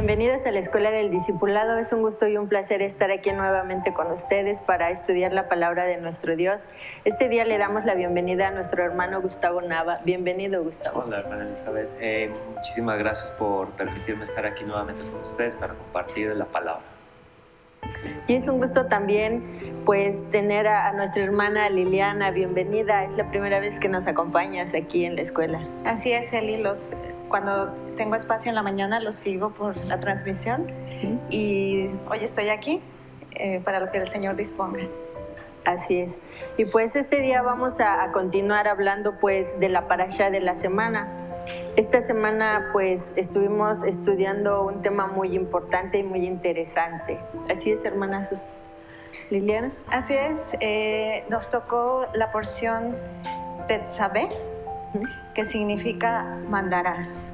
Bienvenidos a la Escuela del Discipulado. Es un gusto y un placer estar aquí nuevamente con ustedes para estudiar la palabra de nuestro Dios. Este día le damos la bienvenida a nuestro hermano Gustavo Nava. Bienvenido, Gustavo. Hola, hermana Elizabeth. Muchísimas gracias por permitirme estar aquí nuevamente con ustedes para compartir la palabra. Y es un gusto también pues tener a nuestra hermana Liliana. Bienvenida, es la primera vez que nos acompañas aquí en la escuela. Así es, Eli, cuando tengo espacio en la mañana los sigo por la transmisión y hoy estoy aquí para lo que el Señor disponga. Así es. Y pues este día vamos a continuar hablando pues de la parashá de la semana. Esta semana pues estuvimos estudiando un tema muy importante y muy interesante. Así es, hermana Liliana. Así es, nos tocó la porción Tetzabé, que significa mandarás.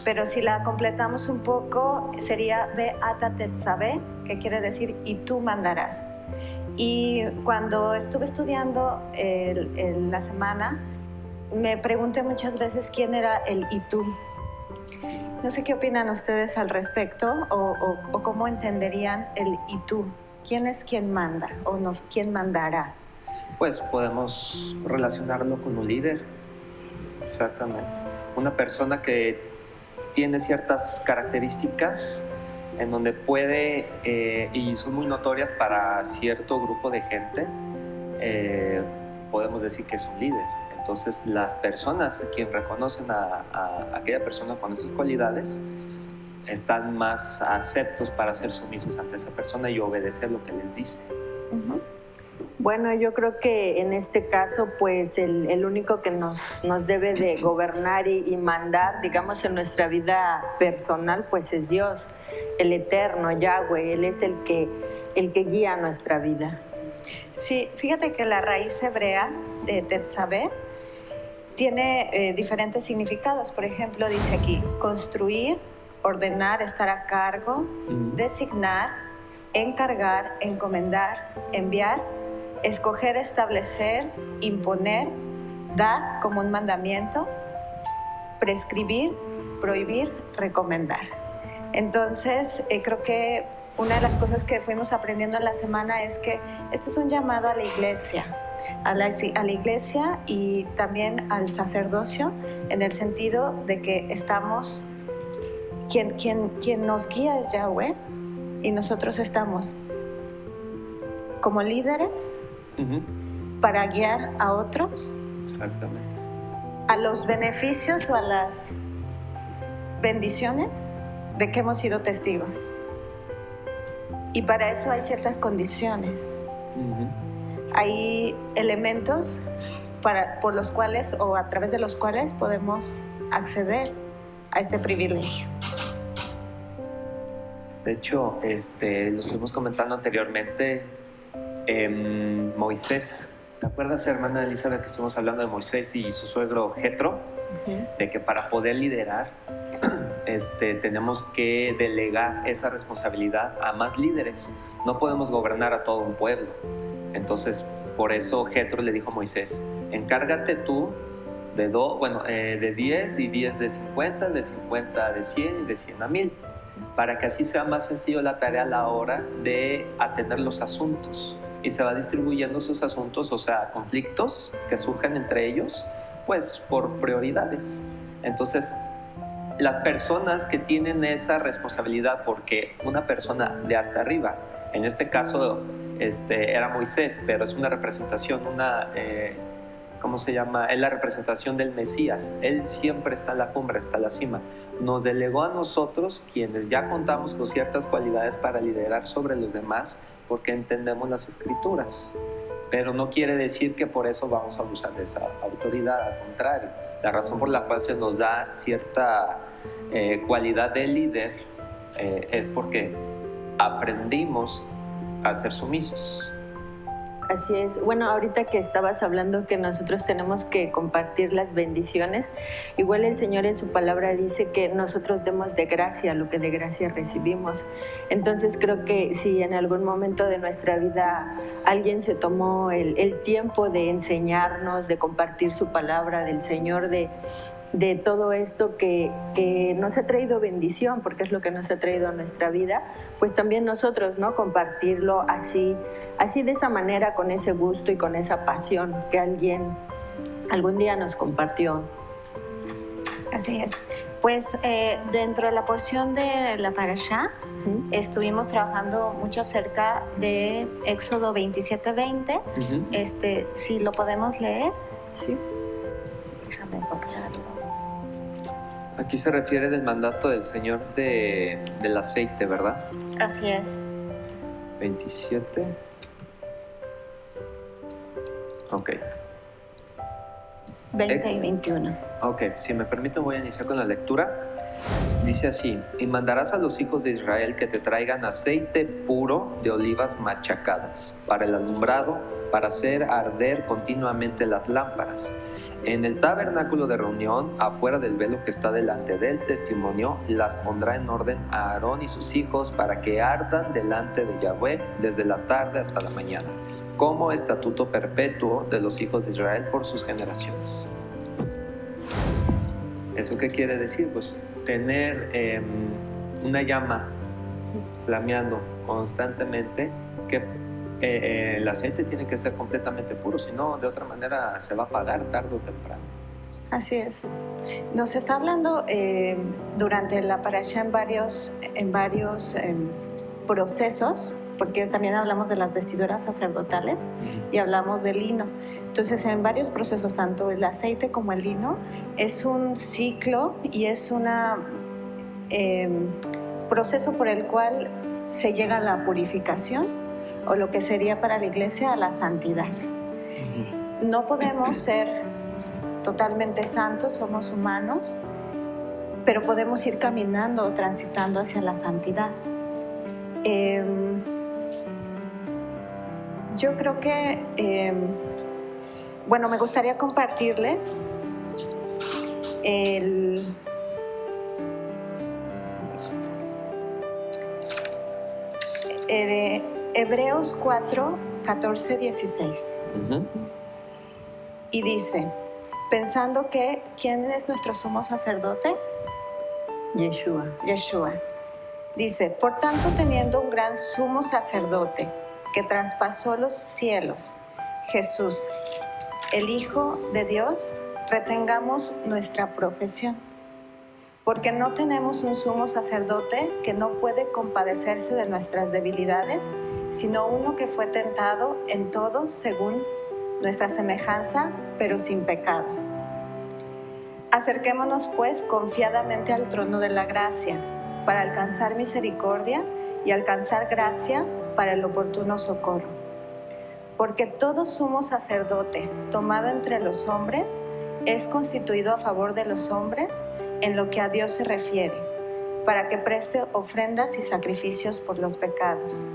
Pero si la completamos un poco sería Beata Tetzabé, que quiere decir y tú mandarás. Y cuando estuve estudiando la semana, me pregunté muchas veces quién era el y tú. No sé qué opinan ustedes al respecto o cómo entenderían el y tú. ¿Quién es quien manda o quién mandará? Pues podemos relacionarlo con un líder. Exactamente. Una persona que tiene ciertas características en donde puede, y son muy notorias para cierto grupo de gente, podemos decir que es un líder. Entonces las personas quien reconocen a aquella persona con esas cualidades están más aceptos para ser sumisos ante esa persona y obedecer lo que les dice. Uh-huh. Bueno, yo creo que en este caso, pues el único que nos debe de gobernar y mandar, digamos, en nuestra vida personal, pues es Dios, el Eterno, Yahweh. Él es el que guía nuestra vida. Sí, fíjate que la raíz hebrea de Tetzabé tiene diferentes significados. Por ejemplo, dice aquí, construir, ordenar, estar a cargo, designar, encargar, encomendar, enviar, escoger, establecer, imponer, dar como un mandamiento, prescribir, prohibir, recomendar. Entonces, creo que una de las cosas que fuimos aprendiendo en la semana es que este es un llamado a la iglesia, a la iglesia y también al sacerdocio, en el sentido de que estamos, quien nos guía es Yahweh y nosotros estamos como líderes para guiar a otros. Exactamente. A los beneficios o a las bendiciones de que hemos sido testigos. Y para eso hay ciertas condiciones. Hay elementos por los cuales o a través de los cuales podemos acceder a este privilegio. De hecho, lo estuvimos comentando anteriormente, Moisés. ¿Te acuerdas, hermana Elizabeth, que estuvimos hablando de Moisés y su suegro Jetro? De que para poder liderar tenemos que delegar esa responsabilidad a más líderes. No podemos gobernar a todo un pueblo. Entonces, por eso Jetro le dijo a Moisés, encárgate tú de 10 y 10 de 50, de 50 de 100 y de 100 a 1000, para que así sea más sencillo la tarea a la hora de atender los asuntos. Y se va distribuyendo esos asuntos, o sea, conflictos que surgen entre ellos, pues por prioridades. Entonces, las personas que tienen esa responsabilidad, porque una persona de hasta arriba, en este caso era Moisés, pero es una representación, ¿cómo se llama? Es la representación del Mesías. Él siempre está en la cumbre, está en la cima. Nos delegó a nosotros, quienes ya contamos con ciertas cualidades para liderar sobre los demás, porque entendemos las Escrituras. Pero no quiere decir que por eso vamos a abusar de esa autoridad, al contrario. La razón por la cual se nos da cierta cualidad de líder es porque aprendimos a ser sumisos. Así es. Bueno, ahorita que estabas hablando que nosotros tenemos que compartir las bendiciones, igual el Señor en su palabra dice que nosotros demos de gracia lo que de gracia recibimos. Entonces creo que si en algún momento de nuestra vida alguien se tomó el tiempo de enseñarnos, de compartir su palabra del Señor, de de todo esto que nos ha traído bendición, porque es lo que nos ha traído a nuestra vida, pues también nosotros, ¿no? Compartirlo así de esa manera, con ese gusto y con esa pasión que alguien algún día nos compartió. Así es. Pues dentro de la porción de la Parashá, estuvimos trabajando mucho acerca de Éxodo 27:20. Si lo podemos leer. Sí. Déjame encontrarlo. Aquí se refiere del mandato del Señor del aceite, ¿verdad? Así es. 27. Ok. 20 y 21. Ok, si me permiten voy a iniciar con la lectura. Dice así: y mandarás a los hijos de Israel que te traigan aceite puro de olivas machacadas para el alumbrado, para hacer arder continuamente las lámparas. En el tabernáculo de reunión, afuera del velo que está delante del testimonio, las pondrá en orden a Aarón y sus hijos para que ardan delante de Yahweh desde la tarde hasta la mañana, como estatuto perpetuo de los hijos de Israel por sus generaciones. ¿Eso qué quiere decir? Pues tener una llama flameando constantemente, que el aceite tiene que ser completamente puro, si no, de otra manera se va a apagar tarde o temprano. Así es. Nos está hablando durante la parashá en varios procesos, porque también hablamos de las vestiduras sacerdotales y hablamos del lino. Entonces, en varios procesos, tanto el aceite como el lino, es un ciclo y es un proceso por el cual se llega a la purificación, o lo que sería para la iglesia a la santidad. No podemos ser totalmente santos, somos humanos, pero podemos ir caminando o transitando hacia la santidad. Yo creo que, me gustaría compartirles Hebreos 4, 14, 16. Y dice, pensando que, ¿quién es nuestro sumo sacerdote? Yeshua. Dice, por tanto, teniendo un gran sumo sacerdote que traspasó los cielos, Jesús, el Hijo de Dios, retengamos nuestra profesión. Porque no tenemos un sumo sacerdote que no puede compadecerse de nuestras debilidades, sino uno que fue tentado en todo según nuestra semejanza, pero sin pecado. Acerquémonos pues confiadamente al trono de la gracia, para alcanzar misericordia y alcanzar gracia para el oportuno socorro. Porque todo sumo sacerdote tomado entre los hombres es constituido a favor de los hombres en lo que a Dios se refiere, para que preste ofrendas y sacrificios por los pecados,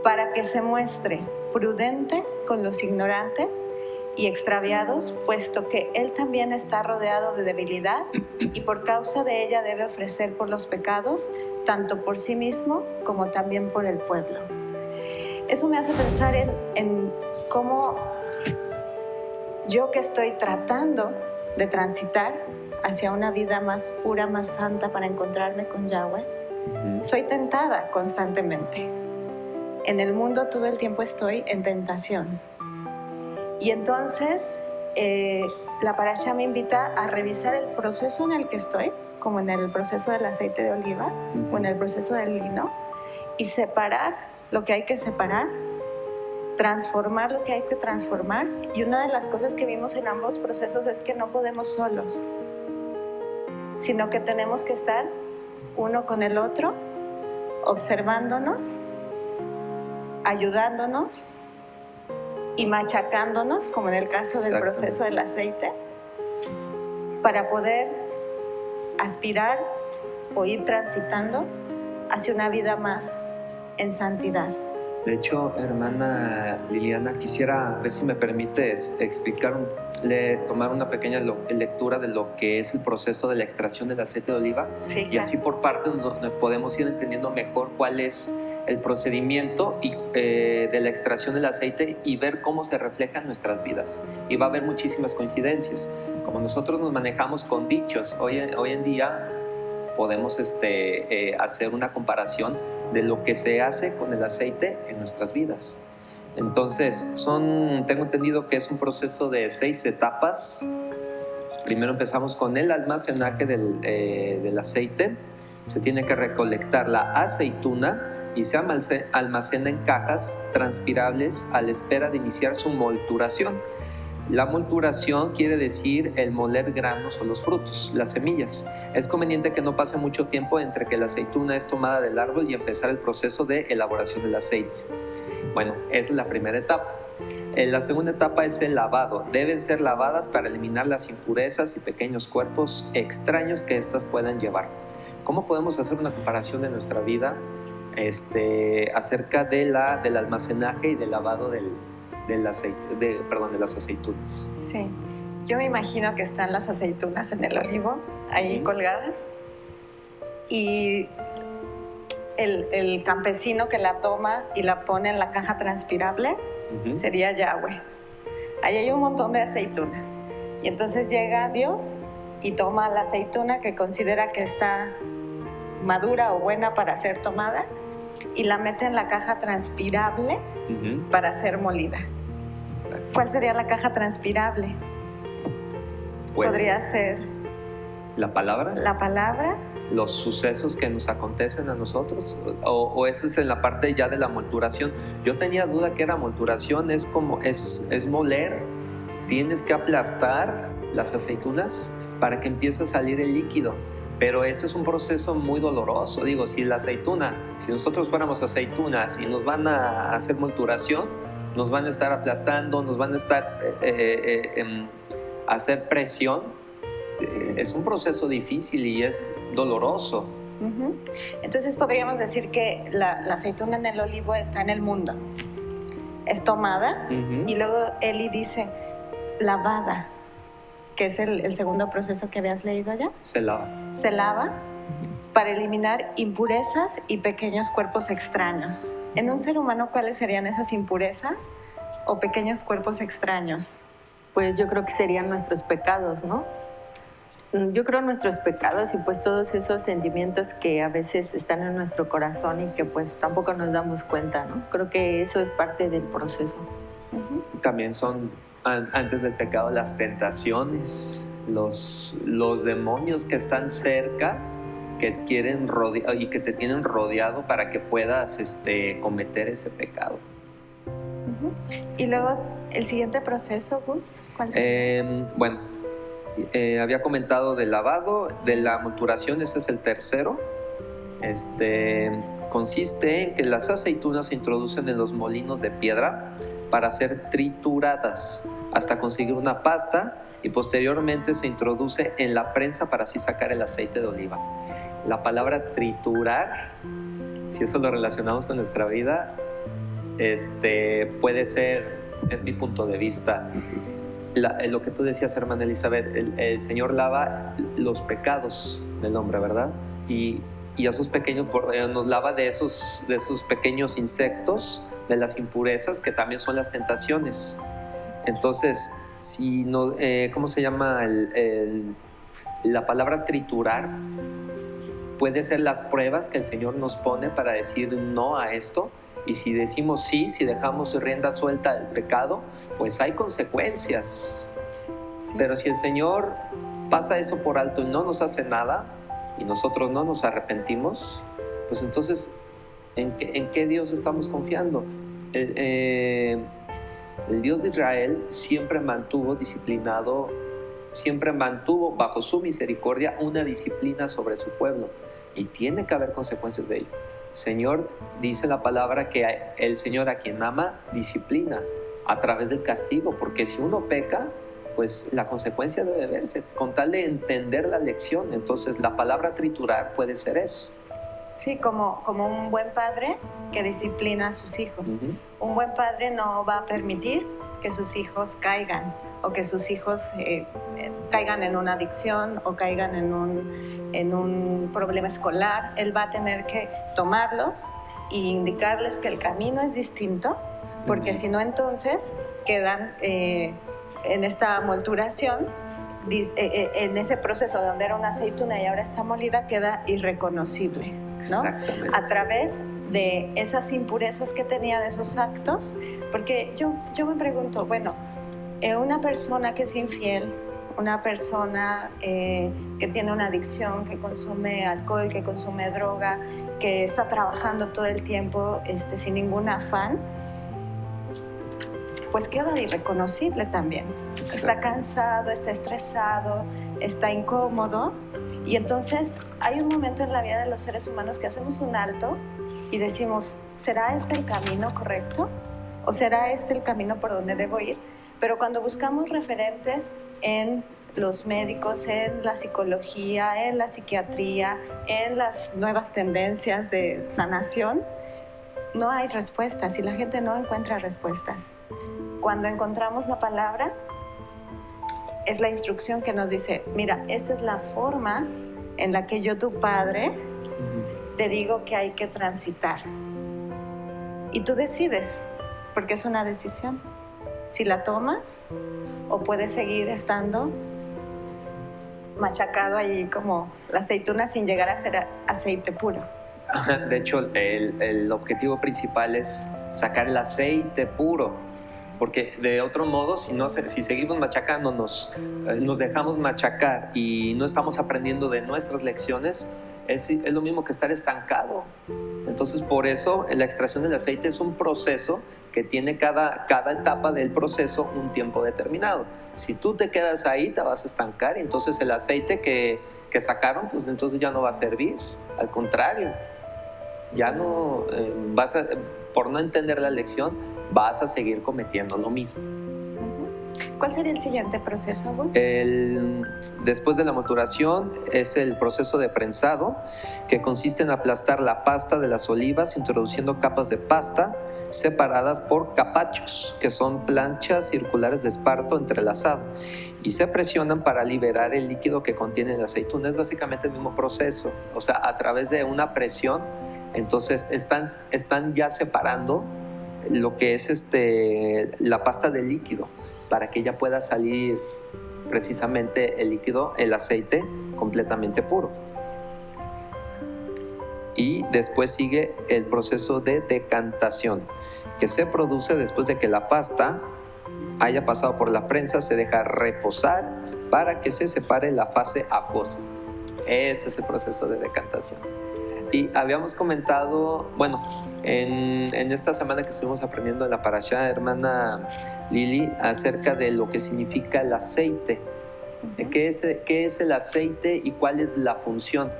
para que se muestre prudente con los ignorantes y extraviados, puesto que Él también está rodeado de debilidad y por causa de ella debe ofrecer por los pecados, tanto por sí mismo como también por el pueblo. Eso me hace pensar en cómo yo, que estoy tratando de transitar hacia una vida más pura, más santa, para encontrarme con Yahweh, soy tentada constantemente. En el mundo todo el tiempo estoy en tentación. Y entonces la parashá me invita a revisar el proceso en el que estoy, como en el proceso del aceite de oliva o en el proceso del lino, y separar lo que hay que separar, transformar lo que hay que transformar. Y una de las cosas que vimos en ambos procesos es que no podemos solos, sino que tenemos que estar uno con el otro, observándonos, ayudándonos y machacándonos, como en el caso del proceso del aceite, para poder aspirar o ir transitando hacia una vida más en santidad. De hecho, hermana Liliana, quisiera ver si me permites tomar una pequeña lectura de lo que es el proceso de la extracción del aceite de oliva. Sí, y así por partes podemos ir entendiendo mejor cuál es el procedimiento de la extracción del aceite y ver cómo se refleja en nuestras vidas. Y va a haber muchísimas coincidencias. Como nosotros nos manejamos con dichos, hoy en día podemos hacer una comparación de lo que se hace con el aceite en nuestras vidas. Entonces, tengo entendido que es un proceso de 6 etapas. Primero empezamos con el almacenaje del aceite. Se tiene que recolectar la aceituna y se almacena en cajas transpirables a la espera de iniciar su molturación. La molturación quiere decir el moler granos o los frutos, las semillas. Es conveniente que no pase mucho tiempo entre que la aceituna es tomada del árbol y empezar el proceso de elaboración del aceite. Bueno, esa es la primera etapa. La segunda etapa es el lavado. Deben ser lavadas para eliminar las impurezas y pequeños cuerpos extraños que éstas puedan llevar. ¿Cómo podemos hacer una comparación de nuestra vida acerca del almacenaje y del lavado del aceite, de las aceitunas? Sí, yo me imagino que están las aceitunas en el olivo, ahí colgadas, y el campesino que la toma y la pone en la caja transpirable sería Yahweh. Ahí hay un montón de aceitunas. Y entonces llega Dios y toma la aceituna que considera que está madura o buena para ser tomada y la mete en la caja transpirable para ser molida. Exacto. ¿Cuál sería la caja transpirable? Pues, podría ser la palabra. La palabra. Los sucesos que nos acontecen a nosotros, o eso es en la parte ya de la molturación. Yo tenía duda que era molturación, es moler, tienes que aplastar las aceitunas para que empiece a salir el líquido, pero ese es un proceso muy doloroso. Digo, si nosotros fuéramos aceitunas y nos van a hacer molturación, nos van a estar aplastando, nos van a estar hacer presión. Es un proceso difícil y es doloroso. Entonces podríamos decir que la aceituna en el olivo está en el mundo, es tomada y luego Eli dice lavada, que es el segundo proceso que habías leído ya. Se lava para eliminar impurezas y pequeños cuerpos extraños. En un ser humano, ¿cuáles serían esas impurezas o pequeños cuerpos extraños? Pues yo creo que serían nuestros pecados, ¿no? Yo creo nuestros pecados y pues todos esos sentimientos que a veces están en nuestro corazón y que pues tampoco nos damos cuenta, ¿no? Creo que eso es parte del proceso. También son, antes del pecado, las tentaciones, los demonios que están cerca, que quieren y que te tienen rodeado para que puedas cometer ese pecado. Y luego, el siguiente proceso, Gus, ¿cuál sería? Bueno, había comentado del lavado, de la molturación, ese es el tercero. Consiste en que las aceitunas se introducen en los molinos de piedra para ser trituradas hasta conseguir una pasta y posteriormente se introduce en la prensa para así sacar el aceite de oliva. La palabra triturar, si eso lo relacionamos con nuestra vida, puede ser, es mi punto de vista, lo que tú decías, hermana Elizabeth, el Señor lava los pecados del hombre, ¿verdad? Y a esos pequeños, nos lava de esos pequeños insectos, de las impurezas que también son las tentaciones. Entonces, si no, ¿cómo se llama? La palabra triturar puede ser las pruebas que el Señor nos pone para decir no a esto. Y si decimos sí, si dejamos rienda suelta al pecado, pues hay consecuencias. Sí. Pero si el Señor pasa eso por alto y no nos hace nada, y nosotros no nos arrepentimos, pues entonces, ¿en qué Dios estamos confiando? El Dios de Israel siempre mantuvo disciplinado, siempre mantuvo bajo su misericordia una disciplina sobre su pueblo, y tiene que haber consecuencias de ello. Señor, dice la palabra que el Señor a quien ama disciplina a través del castigo, porque si uno peca, pues la consecuencia debe verse, con tal de entender la lección. Entonces la palabra triturar puede ser eso. Sí, como un buen padre que disciplina a sus hijos. Un buen padre no va a permitir que sus hijos caigan, o que sus hijos caigan en una adicción o caigan en un problema escolar. Él va a tener que tomarlos y indicarles que el camino es distinto, porque si no entonces quedan en esta molturación, en ese proceso donde era una aceituna y ahora está molida, queda irreconocible, ¿no? A través de esas impurezas que tenía, de esos actos, porque yo me pregunto, bueno, una persona que es infiel, una persona que tiene una adicción, que consume alcohol, que consume droga, que está trabajando todo el tiempo sin ningún afán, pues queda irreconocible también. Está cansado, está estresado, está incómodo, y entonces hay un momento en la vida de los seres humanos que hacemos un alto y decimos, ¿será este el camino correcto? ¿O será este el camino por donde debo ir? Pero cuando buscamos referentes en los médicos, en la psicología, en la psiquiatría, en las nuevas tendencias de sanación, no hay respuestas y la gente no encuentra respuestas. Cuando encontramos la palabra, es la instrucción que nos dice, mira, esta es la forma en la que yo, tu padre, te digo que hay que transitar. Y tú decides, porque es una decisión. Si la tomas, o puedes seguir estando machacado ahí como la aceituna sin llegar a ser aceite puro. De hecho, el objetivo principal es sacar el aceite puro, porque de otro modo, si seguimos machacándonos, nos dejamos machacar y no estamos aprendiendo de nuestras lecciones, es lo mismo que estar estancado. Entonces, por eso la extracción del aceite es un proceso que tiene cada etapa del proceso un tiempo determinado. Si tú te quedas ahí, te vas a estancar y entonces el aceite que sacaron, pues entonces ya no va a servir. Al contrario, ya no por no entender la lección, vas a seguir cometiendo lo mismo. ¿Cuál sería el siguiente proceso, Gus? Después de la maturación es el proceso de prensado, que consiste en aplastar la pasta de las olivas introduciendo capas de pasta separadas por capachos, que son planchas circulares de esparto entrelazado, y se presionan para liberar el líquido que contiene la aceituna. Es básicamente el mismo proceso, o sea, a través de una presión, entonces están ya separando lo que es la pasta del líquido, para que ya pueda salir precisamente el líquido, el aceite completamente puro. Y después sigue el proceso de decantación, que se produce después de que la pasta haya pasado por la prensa, se deja reposar para que se separe la fase acuosa. Ese es el proceso de decantación. Y habíamos comentado, bueno, en esta semana que estuvimos aprendiendo en la parashá, hermana Lili, acerca de lo que significa el aceite. ¿Qué es el aceite y cuál es la función?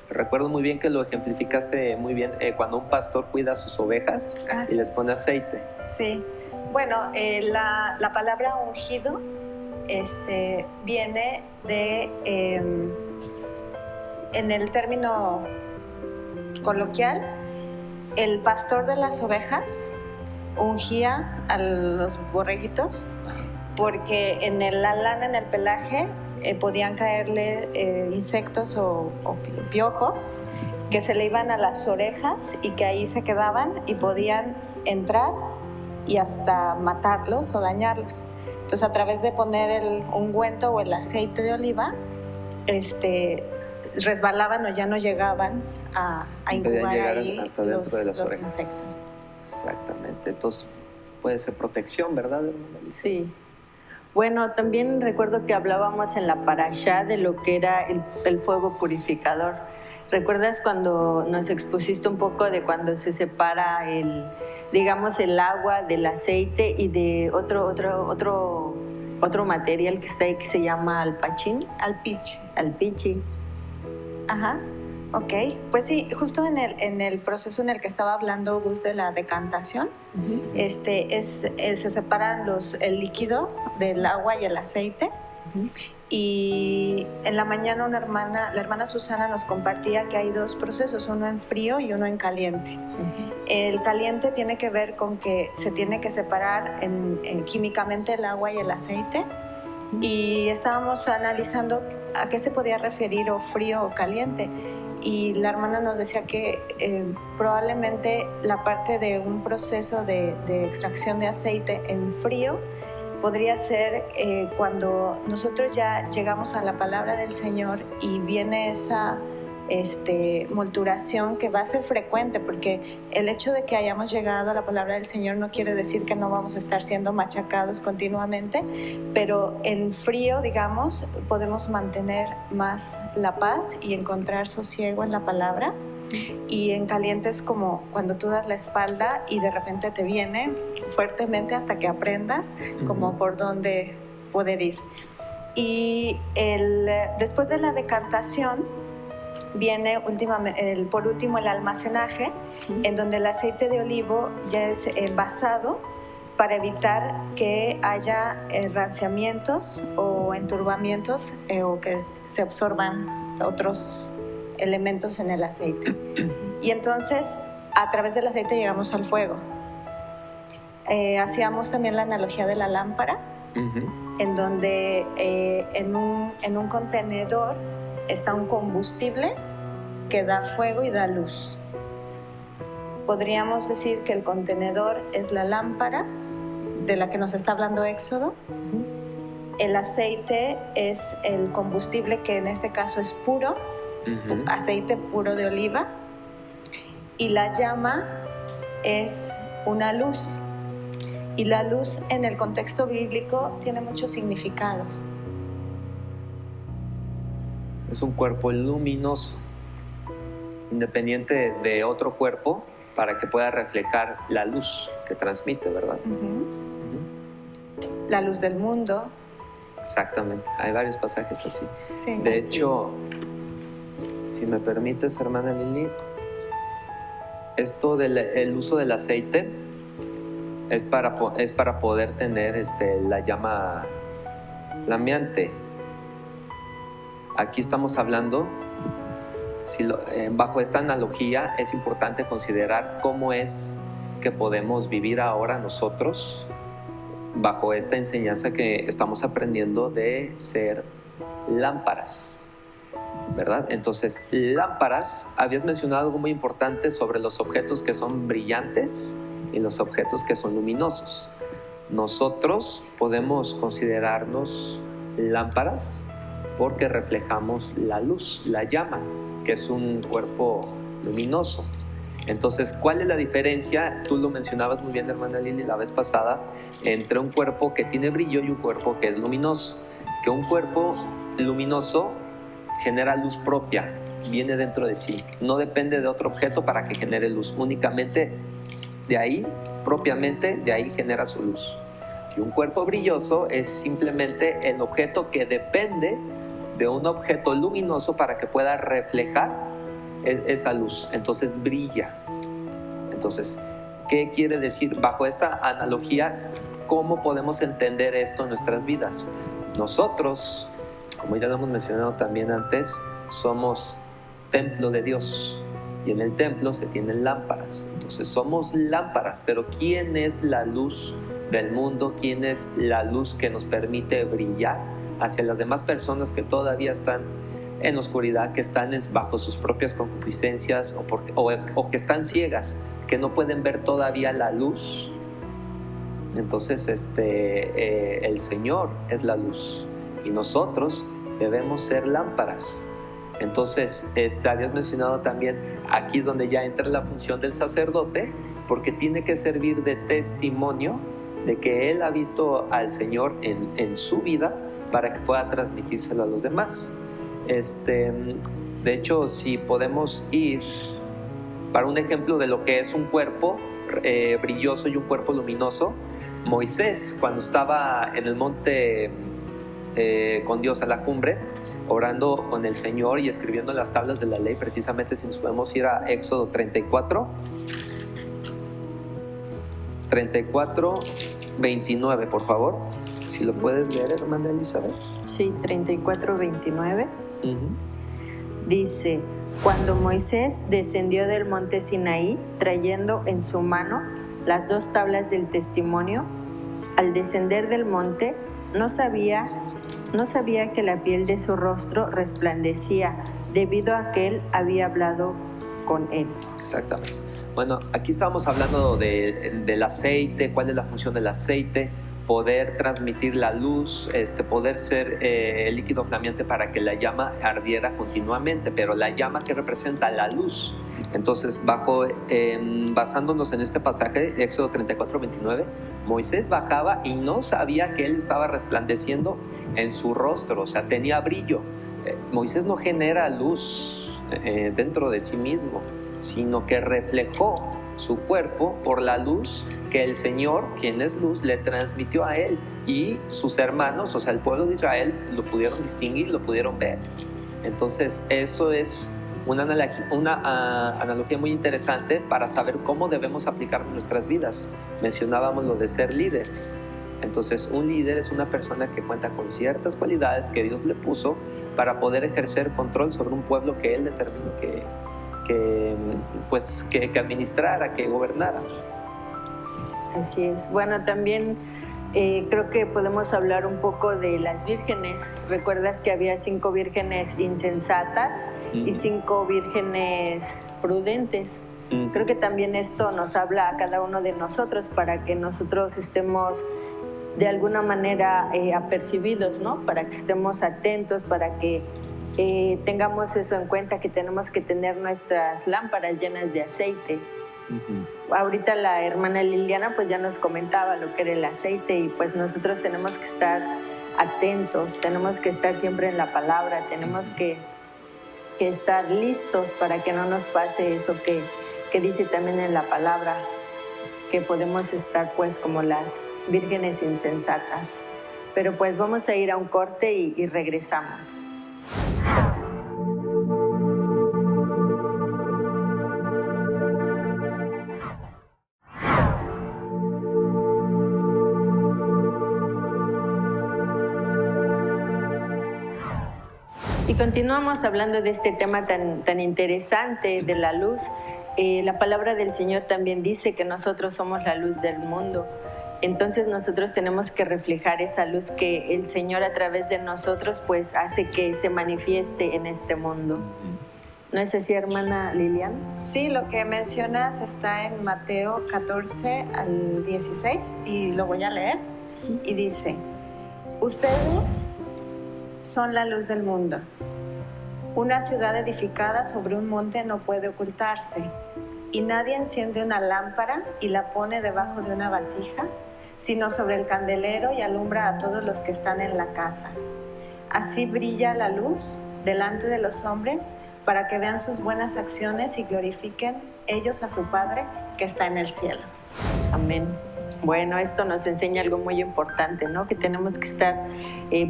Recuerdo muy bien que lo ejemplificaste muy bien cuando un pastor cuida a sus ovejas y les pone aceite. Sí, bueno, la palabra ungido viene de, en el término coloquial, el pastor de las ovejas ungía a los borreguitos porque en la lana, en el pelaje, podían caerle insectos o piojos que se le iban a las orejas y que ahí se quedaban y podían entrar y hasta matarlos o dañarlos. Entonces, a través de poner el ungüento o el aceite de oliva, resbalaban o ya no llegaban a incubar ahí hasta dentro de las los orejas. insectos. Exactamente. Entonces, puede ser protección, ¿verdad? Sí. Bueno, también recuerdo que hablábamos en la parashá de lo que era el fuego purificador. ¿Recuerdas cuando nos expusiste un poco de cuando se separa el agua del aceite y de otro material que está ahí que se llama alpachín? Alpichi. Ajá, ok. Pues sí, justo en el proceso en el que estaba hablando Gus de la decantación, se separan el líquido del agua y el aceite. Y en la mañana la hermana Susana nos compartía que hay dos procesos, uno en frío y uno en caliente. El caliente tiene que ver con que se tiene que separar químicamente el agua y el aceite. Y estábamos analizando a qué se podía referir o frío o caliente. y la hermana nos decía que probablemente la parte de un proceso de extracción de aceite en frío podría ser cuando nosotros ya llegamos a la palabra del Señor y viene esa molturación que va a ser frecuente, porque el hecho de que hayamos llegado a la palabra del Señor no quiere decir que no vamos a estar siendo machacados continuamente, pero en frío, digamos, podemos mantener más la paz y encontrar sosiego en la palabra. Y en caliente es como cuando tú das la espalda y de repente te viene fuertemente hasta que aprendas como por dónde poder ir. Y después de la decantación viene por último el almacenaje, en donde el aceite de olivo ya es envasado para evitar que haya ranciamientos o enturbamientos o que se absorban otros elementos en el aceite. Y entonces a través del aceite llegamos al fuego. Hacíamos también la analogía de la lámpara, en donde en un contenedor está un combustible que da fuego y da luz. Podríamos decir que el contenedor es la lámpara de la que nos está hablando Éxodo. El aceite es el combustible, que en este caso es puro, aceite puro de oliva. Y la llama es una luz. Y la luz en el contexto bíblico tiene muchos significados. Es un cuerpo luminoso, independiente de otro cuerpo, para que pueda reflejar la luz que transmite, ¿verdad? La luz del mundo. Exactamente, hay varios pasajes así. Sí, de así hecho, si me permites, hermana Lili, esto del uso del aceite es para poder tener la llama flameante. Aquí estamos hablando, bajo esta analogía es importante considerar cómo es que podemos vivir ahora nosotros bajo esta enseñanza que estamos aprendiendo de ser lámparas, ¿verdad? Entonces, lámparas, habías mencionado algo muy importante sobre los objetos que son brillantes y los objetos que son luminosos. Nosotros podemos considerarnos lámparas porque reflejamos la luz, la llama, que es un cuerpo luminoso. Entonces, ¿cuál es la diferencia? Tú lo mencionabas muy bien, hermana Lili, la vez pasada, entre un cuerpo que tiene brillo y un cuerpo que es luminoso. Que un cuerpo luminoso genera luz propia, viene dentro de sí, no depende de otro objeto para que genere luz, únicamente de ahí, propiamente, de ahí genera su luz. Y un cuerpo brilloso es simplemente el objeto que depende de un objeto luminoso para que pueda reflejar esa luz, entonces brilla. Entonces, ¿qué quiere decir? Bajo esta analogía, ¿cómo podemos entender esto en nuestras vidas? Nosotros, como ya lo hemos mencionado también antes, somos templo de Dios y en el templo se tienen lámparas. Entonces somos lámparas, pero ¿quién es la luz del mundo? ¿Quién es la luz que nos permite brillar hacia las demás personas que todavía están en oscuridad, que están bajo sus propias concupiscencias o que están ciegas, que no pueden ver todavía la luz? Entonces el Señor es la luz y nosotros debemos ser lámparas. Entonces habías mencionado también, aquí es donde ya entra la función del sacerdote, porque tiene que servir de testimonio de que él ha visto al Señor en su vida para que pueda transmitírselo a los demás. De hecho, si podemos ir para un ejemplo de lo que es un cuerpo brilloso y un cuerpo luminoso, Moisés, cuando estaba en el monte con Dios a la cumbre, orando con el Señor y escribiendo las tablas de la ley, precisamente si nos podemos ir a Éxodo 34, 29, por favor, si lo puedes leer, hermana Elizabeth. Sí, 34, 29. Dice: cuando Moisés descendió del monte Sinaí, trayendo en su mano las 2 tablas del testimonio, al descender del monte, no sabía que la piel de su rostro resplandecía debido a que él había hablado con él. Exactamente. Bueno, aquí estábamos hablando del aceite, cuál es la función del aceite, poder transmitir la luz, poder ser el líquido flameante para que la llama ardiera continuamente, pero la llama que representa la luz. Entonces, basándonos en este pasaje, Éxodo 34:29, Moisés bajaba y no sabía que él estaba resplandeciendo en su rostro, o sea, tenía brillo. Moisés no genera luz dentro de sí mismo, sino que reflejó su cuerpo por la luz que el Señor, quien es luz, le transmitió a él, y sus hermanos, o sea, el pueblo de Israel, lo pudieron distinguir, lo pudieron ver. Entonces, eso es una analogía muy interesante para saber cómo debemos aplicar nuestras vidas. Mencionábamos lo de ser líderes. Entonces, un líder es una persona que cuenta con ciertas cualidades que Dios le puso para poder ejercer control sobre un pueblo que él determinó que administrara, que gobernara. Así es. Bueno, también creo que podemos hablar un poco de las vírgenes. ¿Recuerdas que había 5 vírgenes insensatas y 5 vírgenes prudentes? Creo que también esto nos habla a cada uno de nosotros para que nosotros estemos de alguna manera apercibidos, ¿no? Para que estemos atentos, para que tengamos eso en cuenta, que tenemos que tener nuestras lámparas llenas de aceite. Ahorita la hermana Liliana pues ya nos comentaba lo que era el aceite, y pues nosotros tenemos que estar atentos, tenemos que estar siempre en la palabra, tenemos que estar listos para que no nos pase eso que dice también en la palabra, que podemos estar pues como las vírgenes insensatas. Pero pues vamos a ir a un corte y regresamos. Y continuamos hablando de este tema tan interesante de la luz. La palabra del Señor también dice que nosotros somos la luz del mundo. Entonces nosotros tenemos que reflejar esa luz que el Señor a través de nosotros pues hace que se manifieste en este mundo. ¿No es así, hermana Lilian? Sí, lo que mencionas está en Mateo 14 al 16 y lo voy a leer. Y dice: ustedes son la luz del mundo. Una ciudad edificada sobre un monte no puede ocultarse, y nadie enciende una lámpara y la pone debajo de una vasija, sino sobre el candelero, y alumbra a todos los que están en la casa. Así brilla la luz delante de los hombres, para que vean sus buenas acciones y glorifiquen ellos a su Padre que está en el cielo. Amén. Bueno, esto nos enseña algo muy importante, ¿no? Que tenemos que estar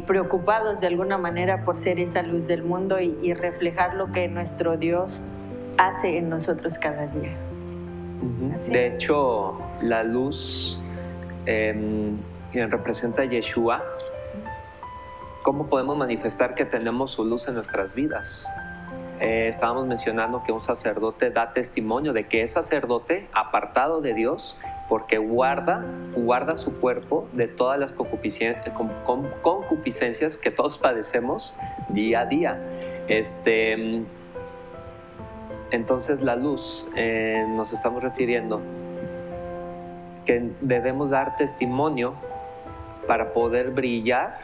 preocupados de alguna manera por ser esa luz del mundo y reflejar lo que nuestro Dios hace en nosotros cada día. De hecho, la luz representa a Yeshua. ¿Cómo podemos manifestar que tenemos su luz en nuestras vidas? Estábamos mencionando que un sacerdote da testimonio de que es sacerdote apartado de Dios, porque guarda su cuerpo de todas las concupiscencias que todos padecemos día a día. Entonces la luz, nos estamos refiriendo que debemos dar testimonio para poder brillar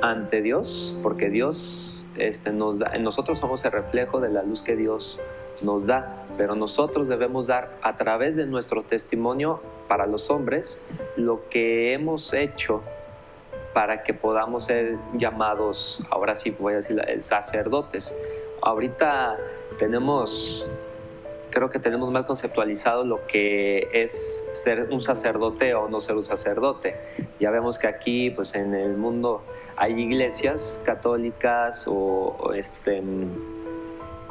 ante Dios, porque Dios nos da, nosotros somos el reflejo de la luz que Dios nos da, pero nosotros debemos dar a través de nuestro testimonio para los hombres lo que hemos hecho para que podamos ser llamados, ahora sí voy a decir, sacerdotes. Ahorita creo que tenemos mal conceptualizado lo que es ser un sacerdote o no ser un sacerdote. Ya vemos que aquí, pues en el mundo hay iglesias católicas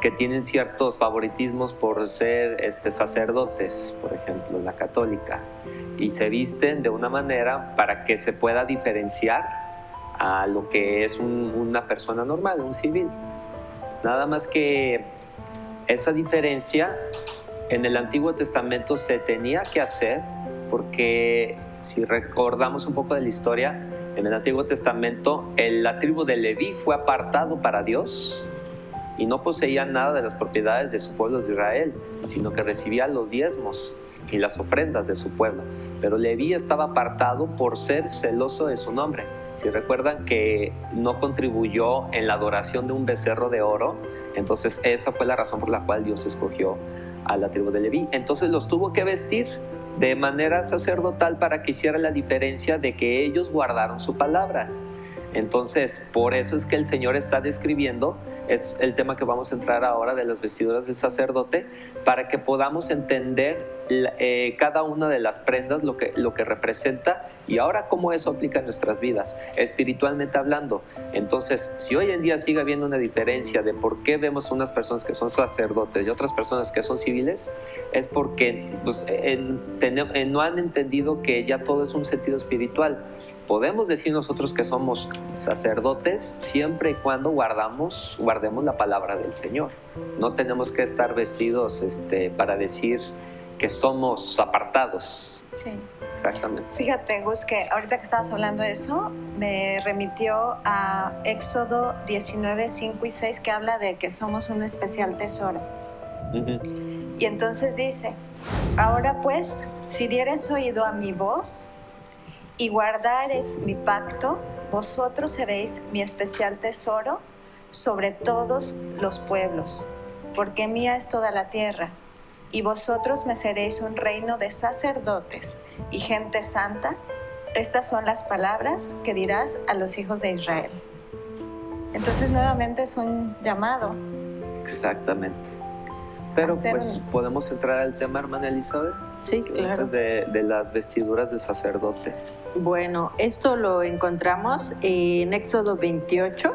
que tienen ciertos favoritismos por ser sacerdotes, por ejemplo, la católica, y se visten de una manera para que se pueda diferenciar a lo que es una persona normal, un civil. Nada más que esa diferencia en el Antiguo Testamento se tenía que hacer porque, si recordamos un poco de la historia, en el Antiguo Testamento la tribu de Leví fue apartado para Dios, y no poseía nada de las propiedades de su pueblo de Israel, sino que recibía los diezmos y las ofrendas de su pueblo. Pero Leví estaba apartado por ser celoso de su nombre. Si recuerdan que no contribuyó en la adoración de un becerro de oro, entonces esa fue la razón por la cual Dios escogió a la tribu de Leví. Entonces los tuvo que vestir de manera sacerdotal para que hiciera la diferencia de que ellos guardaron su palabra. Entonces, por eso es que el Señor está describiendo, es el tema que vamos a entrar ahora de las vestiduras del sacerdote, para que podamos entender cada una de las prendas, lo que representa, y ahora cómo eso aplica en nuestras vidas, espiritualmente hablando. Entonces, si hoy en día sigue habiendo una diferencia de por qué vemos unas personas que son sacerdotes y otras personas que son civiles, es porque pues, no han entendido que ya todo es un sentido espiritual. Podemos decir nosotros que somos sacerdotes siempre y cuando guardemos la palabra del Señor. No tenemos que estar vestidos para decir que somos apartados. Sí. Exactamente. Fíjate, Gus, que ahorita que estabas hablando de eso, me remitió a Éxodo 19, 5 y 6, que habla de que somos un especial tesoro. Y entonces dice, ahora pues, si dieres oído a mi voz y guardares mi pacto, vosotros seréis mi especial tesoro sobre todos los pueblos, porque mía es toda la tierra, y vosotros me seréis un reino de sacerdotes y gente santa. Estas son las palabras que dirás a los hijos de Israel. Entonces nuevamente es un llamado. Exactamente. Pero pues podemos entrar al tema, hermana Elizabeth. Sí, claro. De las vestiduras del sacerdote. Bueno, esto lo encontramos en Éxodo 28.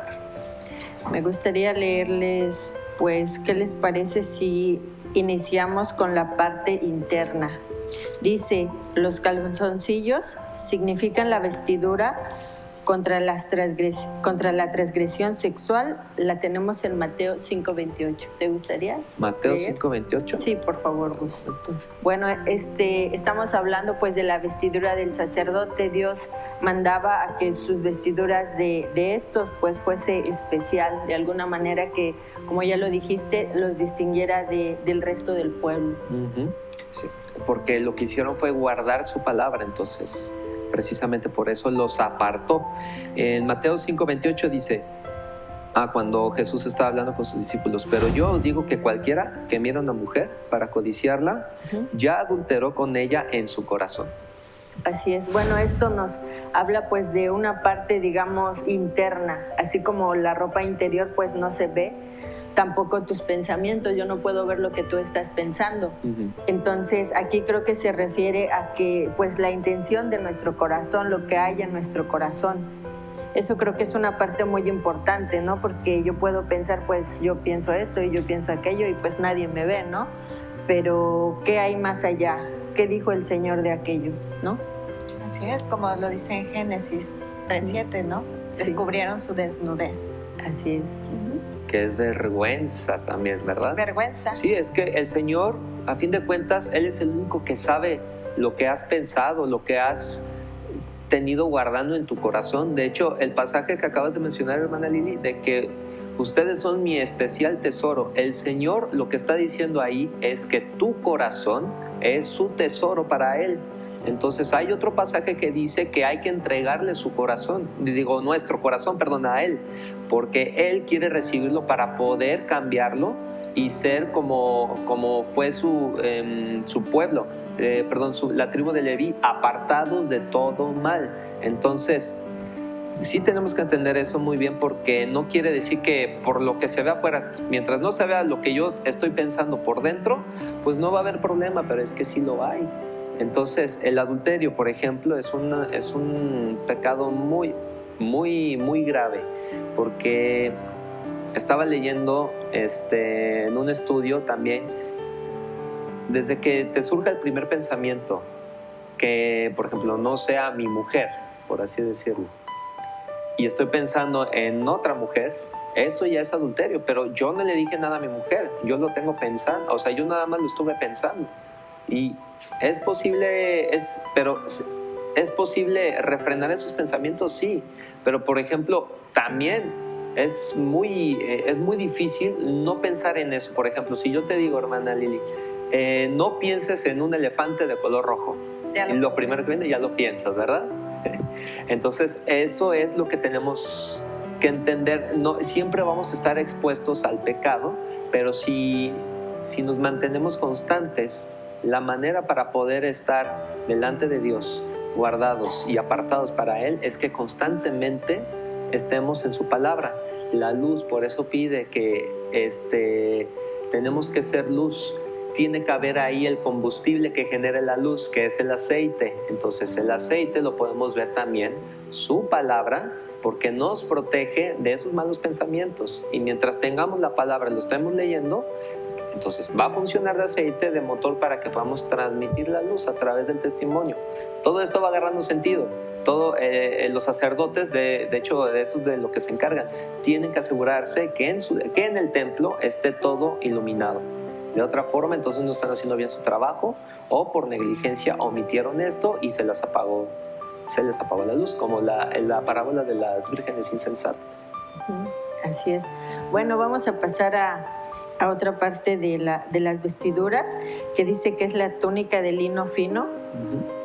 Me gustaría leerles, pues, ¿qué les parece si iniciamos con la parte interna? Dice, los calzoncillos significan la vestidura contra la transgresión sexual. La tenemos en Mateo 5:28. ¿Te gustaría? Mateo 5:28. Sí, por favor, Gus. Bueno, estamos hablando pues de la vestidura del sacerdote. Dios mandaba a que sus vestiduras de estos pues fuese especial, de alguna manera que, como ya lo dijiste, los distinguiera del resto del pueblo. Sí, porque lo que hicieron fue guardar su palabra, entonces precisamente por eso los apartó. En Mateo 5:28 dice, cuando Jesús estaba hablando con sus discípulos, pero yo os digo que cualquiera que mira a una mujer para codiciarla, ya adulteró con ella en su corazón. Así es. Bueno, esto nos habla pues de una parte, digamos, interna, así como la ropa interior pues no se ve, tampoco tus pensamientos, yo no puedo ver lo que tú estás pensando. Entonces aquí creo que se refiere a que pues la intención de nuestro corazón, lo que hay en nuestro corazón, eso creo que es una parte muy importante, ¿no? Porque yo puedo pensar, pues yo pienso esto y yo pienso aquello y pues nadie me ve, ¿no? Pero ¿qué hay más allá? ¿Qué dijo el Señor de aquello, no? Así es, como lo dice en Génesis 3:7, ¿no? Sí. Descubrieron su desnudez. Así es. Que es vergüenza también, ¿verdad? Vergüenza. Sí, es que el Señor, a fin de cuentas, Él es el único que sabe lo que has pensado, lo que has tenido guardando en tu corazón. De hecho, el pasaje que acabas de mencionar, hermana Lili, de que ustedes son mi especial tesoro, el Señor lo que está diciendo ahí es que tu corazón es su tesoro para Él. Entonces hay otro pasaje que dice que hay que entregarle nuestro corazón, a Él, porque Él quiere recibirlo para poder cambiarlo y ser como fue su pueblo, la tribu de Leví, apartados de todo mal. Entonces sí tenemos que entender eso muy bien, porque no quiere decir que por lo que se ve afuera, mientras no se vea lo que yo estoy pensando por dentro, pues no va a haber problema, pero es que sí lo hay. Entonces, el adulterio, por ejemplo, es un pecado muy, muy, muy grave, porque estaba leyendo en un estudio también, desde que te surja el primer pensamiento, que, por ejemplo, no sea mi mujer, por así decirlo, y estoy pensando en otra mujer, eso ya es adulterio, pero yo no le dije nada a mi mujer, yo lo tengo pensando, o sea, yo nada más lo estuve pensando. Y es posible refrenar esos pensamientos, sí, pero por ejemplo, también es muy difícil no pensar en eso. Por ejemplo, si yo te digo, hermana Lili, no pienses en un elefante de color rojo, lo primero que viene ya lo piensas, ¿verdad? Entonces eso es lo que tenemos que entender. No, siempre vamos a estar expuestos al pecado, pero si nos mantenemos constantes, la manera para poder estar delante de Dios, guardados y apartados para Él, es que constantemente estemos en su palabra. La luz, por eso pide que tenemos que ser luz. Tiene que haber ahí el combustible que genere la luz, que es el aceite. Entonces el aceite lo podemos ver también, su palabra, porque nos protege de esos malos pensamientos. Y mientras tengamos la palabra, lo estemos leyendo, entonces va a funcionar de aceite, de motor, para que podamos transmitir la luz a través del testimonio. Todo esto va agarrando sentido. Los sacerdotes, de hecho, de eso es de lo que se encargan, tienen que asegurarse que en el templo esté todo iluminado. De otra forma, entonces no están haciendo bien su trabajo, o por negligencia omitieron esto y se les apagó la luz, como la parábola de las vírgenes insensatas. Así es. Bueno, vamos a pasar a otra parte de las vestiduras, que dice que es la túnica de lino fino,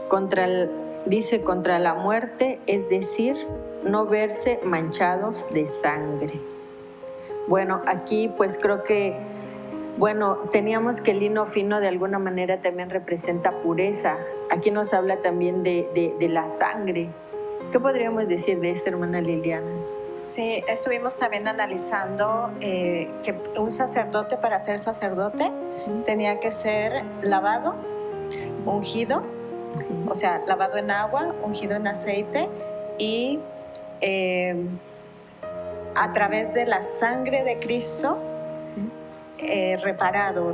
contra la muerte, es decir, no verse manchados de sangre. Bueno, aquí pues creo que teníamos que el lino fino de alguna manera también representa pureza. Aquí nos habla también de la sangre. ¿Qué podríamos decir de esto, hermana Liliana? Sí, estuvimos también analizando que un sacerdote, para ser sacerdote, tenía que ser lavado, ungido, o sea, lavado en agua, ungido en aceite, y a través de la sangre de Cristo, reparado,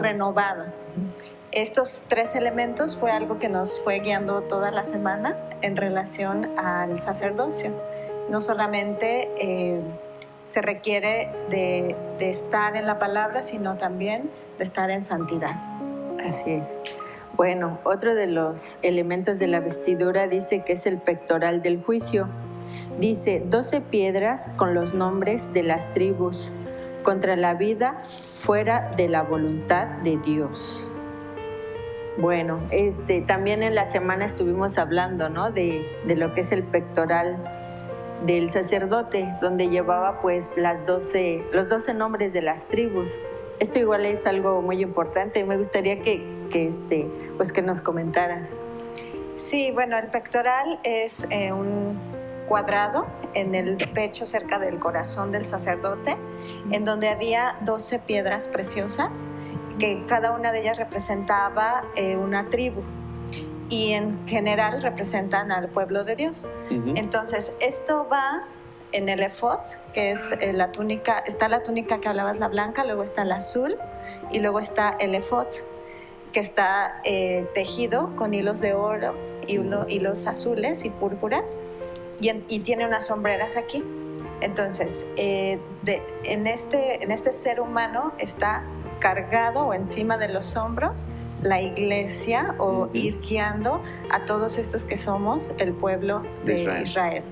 renovado. Estos tres elementos fue algo que nos fue guiando toda la semana en relación al sacerdocio. No solamente se requiere de estar en la palabra, sino también de estar en santidad. Así es. Bueno, otro de los elementos de la vestidura dice que es el pectoral del juicio. Dice 12 piedras con los nombres de las tribus contra la vida fuera de la voluntad de Dios. Bueno, también en la semana estuvimos hablando, ¿no?, de lo que es el pectoral del sacerdote, donde llevaba pues los 12 nombres de las tribus. Esto igual es algo muy importante y me gustaría que nos comentaras. Sí, bueno, el pectoral es un cuadrado en el pecho cerca del corazón del sacerdote, en donde había 12 piedras preciosas, que cada una de ellas representaba una tribu, y en general representan al pueblo de Dios. Entonces, esto va en el efod, que es la túnica. Está la túnica que hablabas, la blanca, luego está la azul, y luego está el efod, que está tejido con hilos de oro y hilos azules y púrpuras, y tiene unas sombreras aquí. Entonces, en este ser humano está cargado, o encima de los hombros, la iglesia, o ir guiando a todos estos que somos el pueblo de Israel,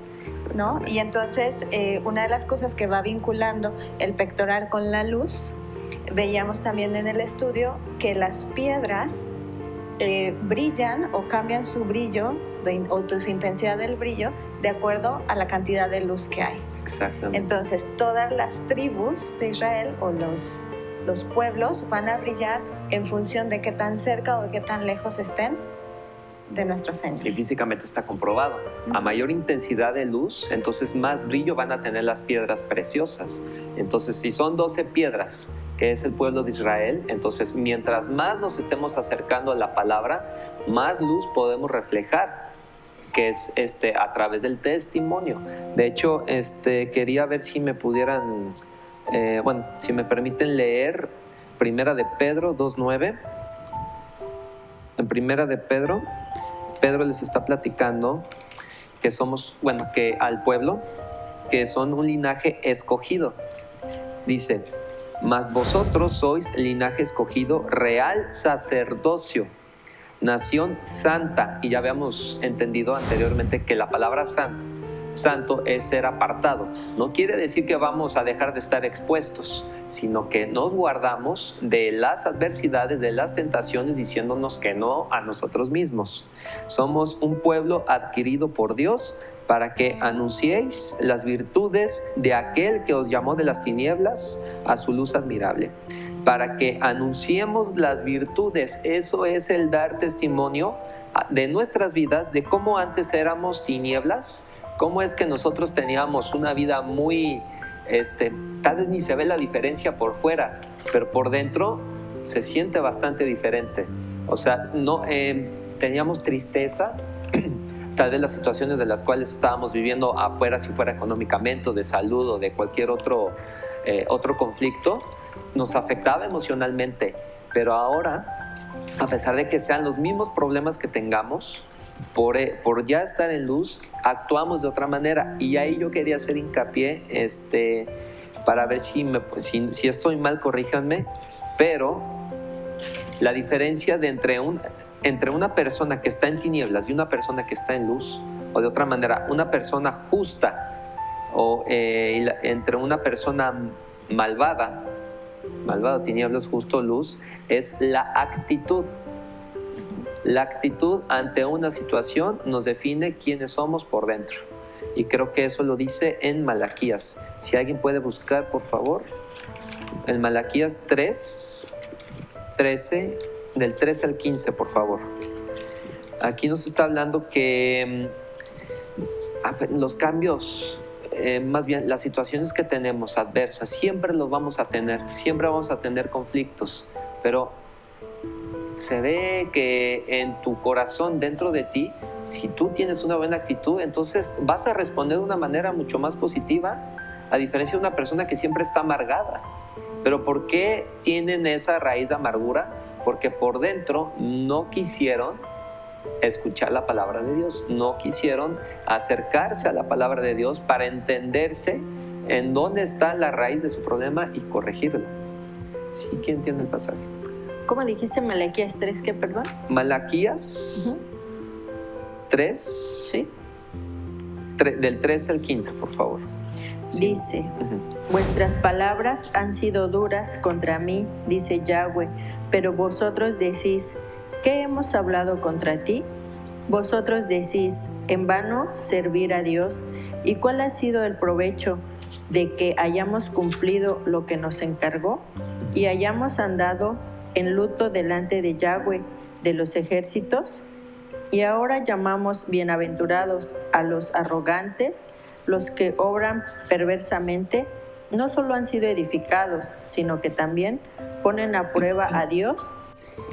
¿no? Y entonces, una de las cosas que va vinculando el pectoral con la luz, veíamos también en el estudio que las piedras brillan o cambian su brillo o su intensidad del brillo de acuerdo a la cantidad de luz que hay. Exactamente. Entonces, todas las tribus de Israel, o los pueblos, van a brillar en función de qué tan cerca o qué tan lejos estén de nuestro Señor. Y físicamente está comprobado. A mayor intensidad de luz, entonces más brillo van a tener las piedras preciosas. Entonces, si son 12 piedras, que es el pueblo de Israel, entonces mientras más nos estemos acercando a la palabra, más luz podemos reflejar, que es a través del testimonio. De hecho, quería ver si me pudieran, si me permiten leer Primera de Pedro 2:9. En Primera de Pedro les está platicando que somos, que al pueblo, que son un linaje escogido. Dice: mas vosotros sois linaje escogido, real sacerdocio, nación santa. Y ya habíamos entendido anteriormente que la palabra santa santo es ser apartado. No quiere decir que vamos a dejar de estar expuestos, sino que nos guardamos de las adversidades, de las tentaciones, diciéndonos que no a nosotros mismos. Somos un pueblo adquirido por Dios para que anunciéis las virtudes de aquel que os llamó de las tinieblas a su luz admirable. Para que anunciemos las virtudes, eso es el dar testimonio de nuestras vidas, de cómo antes éramos tinieblas, cómo es que nosotros teníamos una vida muy, tal vez ni se ve la diferencia por fuera, pero por dentro se siente bastante diferente. O sea, no, teníamos tristeza, tal vez las situaciones de las cuales estábamos viviendo afuera, si fuera económicamente, o de salud, o de cualquier otro conflicto, nos afectaba emocionalmente. Pero ahora, a pesar de que sean los mismos problemas que tengamos, por ya estar en luz, actuamos de otra manera. Y ahí yo quería hacer hincapié, para ver si estoy mal, corríjanme, pero la diferencia de entre una persona que está en tinieblas y una persona que está en luz, o de otra manera, una persona justa o entre una persona malvada, tinieblas, justo, luz, es la actitud. La actitud ante una situación nos define quiénes somos por dentro. Y creo que eso lo dice en Malaquías. Si alguien puede buscar, por favor, en Malaquías 3:13, del 13 al 15, por favor. Aquí nos está hablando que los cambios, más bien las situaciones que tenemos adversas, siempre los vamos a tener, siempre vamos a tener conflictos, pero se ve que en tu corazón, dentro de ti, si tú tienes una buena actitud, entonces vas a responder de una manera mucho más positiva, a diferencia de una persona que siempre está amargada. ¿Pero por qué tienen esa raíz de amargura? Porque por dentro no quisieron escuchar la palabra de Dios, no quisieron acercarse a la palabra de Dios para entenderse en dónde está la raíz de su problema y corregirlo. ¿Sí? ¿Quién entiende el pasaje? ¿Cómo dijiste Malaquías 3, qué, perdón? Malaquías 3, sí. Del 13 al 15, por favor. Sí. Dice, vuestras palabras han sido duras contra mí, dice Yahweh, pero vosotros decís, ¿qué hemos hablado contra ti? Vosotros decís, en vano servir a Dios. ¿Y cuál ha sido el provecho de que hayamos cumplido lo que nos encargó y hayamos andado en luto delante de Yahweh de los ejércitos? Y ahora llamamos bienaventurados a los arrogantes, los que obran perversamente. No solo han sido edificados, sino que también ponen a prueba a Dios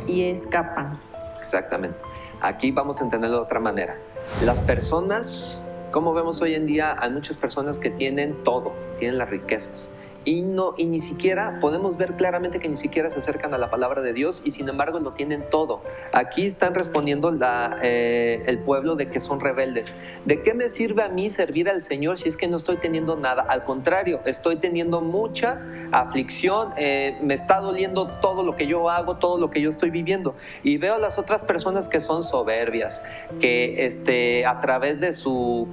y escapan. Exactamente. Aquí vamos a entenderlo de otra manera. Las personas, como vemos hoy en día, hay muchas personas que tienen todo, tienen las riquezas. Y ni siquiera podemos ver claramente que ni siquiera se acercan a la palabra de Dios y sin embargo lo tienen todo. Aquí están respondiendo el pueblo de que son rebeldes. ¿De qué me sirve a mí servir al Señor si es que no estoy teniendo nada? Al contrario, estoy teniendo mucha aflicción, me está doliendo todo lo que yo hago, todo lo que yo estoy viviendo. Y veo a las otras personas que son soberbias, que a través de su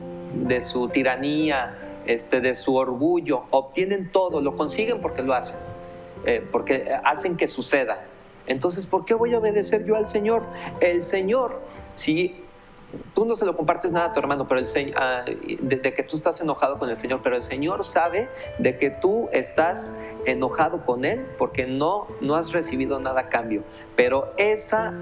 tiranía, de su orgullo, obtienen todo, lo consiguen porque lo hacen, porque hacen que suceda. Entonces, ¿por qué voy a obedecer yo al Señor? El Señor, si tú no se lo compartes nada a tu hermano, pero de que tú estás enojado con el Señor, pero el Señor sabe de que tú estás enojado con Él porque no has recibido nada a cambio. Pero esa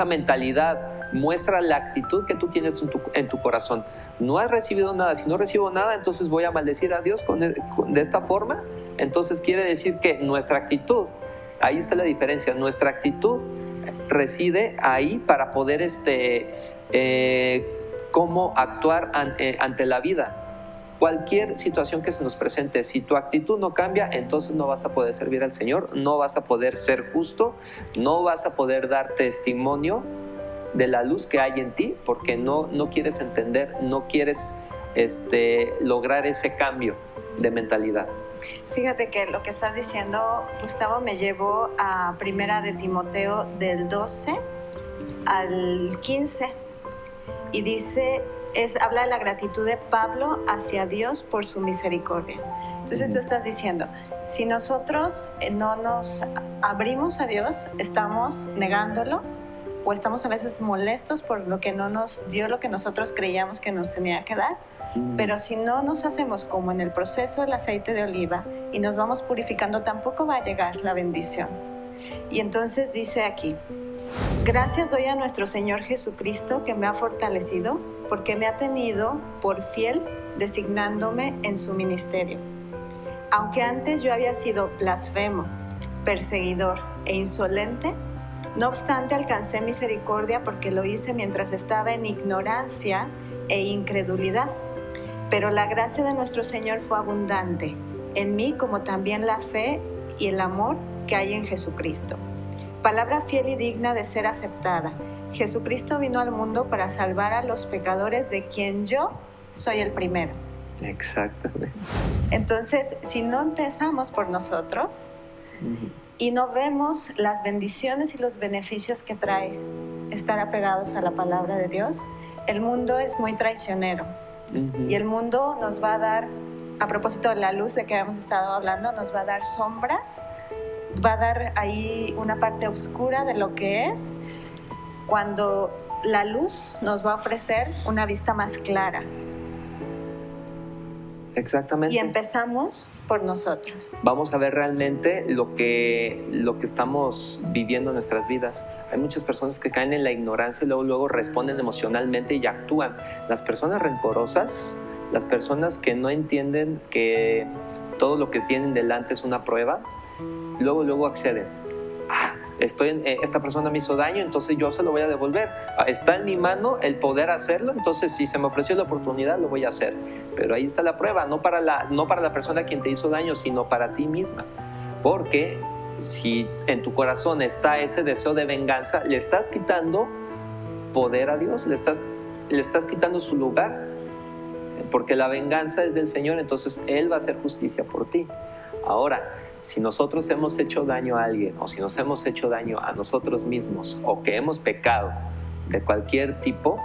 mentalidad muestra la actitud que tú tienes en tu corazón. No has recibido nada. Si no recibo nada, entonces voy a maldecir a Dios de esta forma. Entonces quiere decir que nuestra actitud, ahí está la diferencia, nuestra actitud reside ahí para poder cómo actuar ante la vida. Cualquier situación que se nos presente, si tu actitud no cambia, entonces no vas a poder servir al Señor, no vas a poder ser justo, no vas a poder dar testimonio de la luz que hay en ti, porque no quieres entender, no quieres lograr ese cambio de mentalidad. Fíjate que lo que estás diciendo, Gustavo, me llevó a Primera de Timoteo del 12 al 15. y dice, habla de la gratitud de Pablo hacia Dios por su misericordia. Entonces tú estás diciendo, si nosotros no nos abrimos a Dios, estamos negándolo, o estamos a veces molestos por lo que no nos dio lo que nosotros creíamos que nos tenía que dar. Pero si no nos hacemos como en el proceso del aceite de oliva y nos vamos purificando, tampoco va a llegar la bendición. Y entonces dice aquí, gracias doy a nuestro Señor Jesucristo que me ha fortalecido porque me ha tenido por fiel designándome en su ministerio. Aunque antes yo había sido blasfemo, perseguidor e insolente, no obstante alcancé misericordia porque lo hice mientras estaba en ignorancia e incredulidad. Pero la gracia de nuestro Señor fue abundante en mí, como también la fe y el amor que hay en Jesucristo. Palabra fiel y digna de ser aceptada. Jesucristo vino al mundo para salvar a los pecadores, de quien yo soy el primero. Exactamente. Entonces, si no empezamos por nosotros y no vemos las bendiciones y los beneficios que trae estar apegados a la palabra de Dios, el mundo es muy traicionero. Y el mundo nos va a dar, a propósito de la luz de que hemos estado hablando, nos va a dar sombras, va a dar ahí una parte oscura de lo que es, cuando la luz nos va a ofrecer una vista más clara. Exactamente. Y empezamos por nosotros. Vamos a ver realmente lo que estamos viviendo en nuestras vidas. Hay muchas personas que caen en la ignorancia y luego responden emocionalmente y actúan. Las personas rencorosas, las personas que no entienden que todo lo que tienen delante es una prueba, luego acceden. Esta persona me hizo daño, entonces yo se lo voy a devolver. Está en mi mano el poder hacerlo, entonces si se me ofreció la oportunidad lo voy a hacer. Pero ahí está la prueba, no para la persona a quien te hizo daño, sino para ti misma. Porque si en tu corazón está ese deseo de venganza, le estás quitando poder a Dios, le estás quitando su lugar, porque la venganza es del Señor, entonces Él va a hacer justicia por ti. Ahora, si nosotros hemos hecho daño a alguien, o si nos hemos hecho daño a nosotros mismos, o que hemos pecado de cualquier tipo,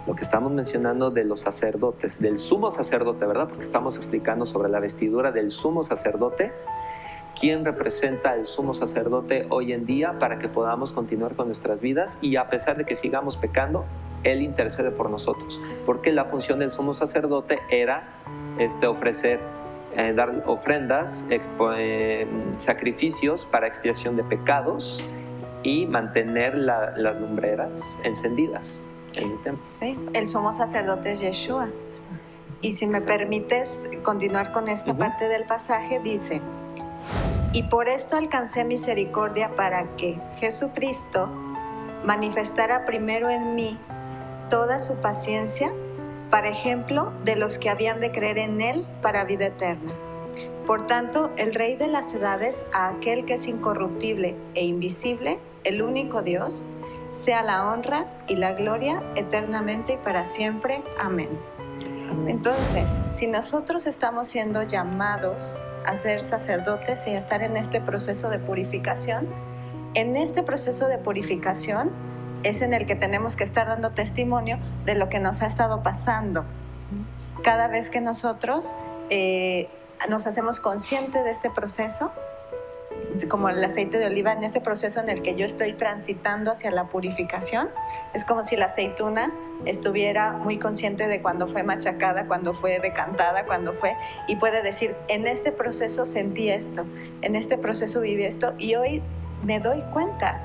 lo que estamos mencionando de los sacerdotes, del sumo sacerdote, ¿verdad? Porque estamos explicando sobre la vestidura del sumo sacerdote. ¿Quién representa al sumo sacerdote hoy en día para que podamos continuar con nuestras vidas? Y a pesar de que sigamos pecando, Él intercede por nosotros. Porque la función del sumo sacerdote era ofrecer, dar ofrendas, sacrificios para expiación de pecados y mantener las lumbreras encendidas en el templo. Sí, el sumo sacerdote es Yeshua. Y si me permites continuar con esta parte del pasaje, dice: y por esto alcancé misericordia para que Jesucristo manifestara primero en mí toda su paciencia, para ejemplo de los que habían de creer en Él para vida eterna. Por tanto, el Rey de las edades, a aquel que es incorruptible e invisible, el único Dios, sea la honra y la gloria eternamente y para siempre. Amén. Entonces, si nosotros estamos siendo llamados a ser sacerdotes y a estar en este proceso de purificación, en este proceso de purificación es en el que tenemos que estar dando testimonio de lo que nos ha estado pasando. Cada vez que nosotros nos hacemos conscientes de este proceso, como el aceite de oliva, en ese proceso en el que yo estoy transitando hacia la purificación, es como si la aceituna estuviera muy consciente de cuando fue machacada, cuando fue decantada, y puede decir, en este proceso sentí esto, en este proceso viví esto, y hoy me doy cuenta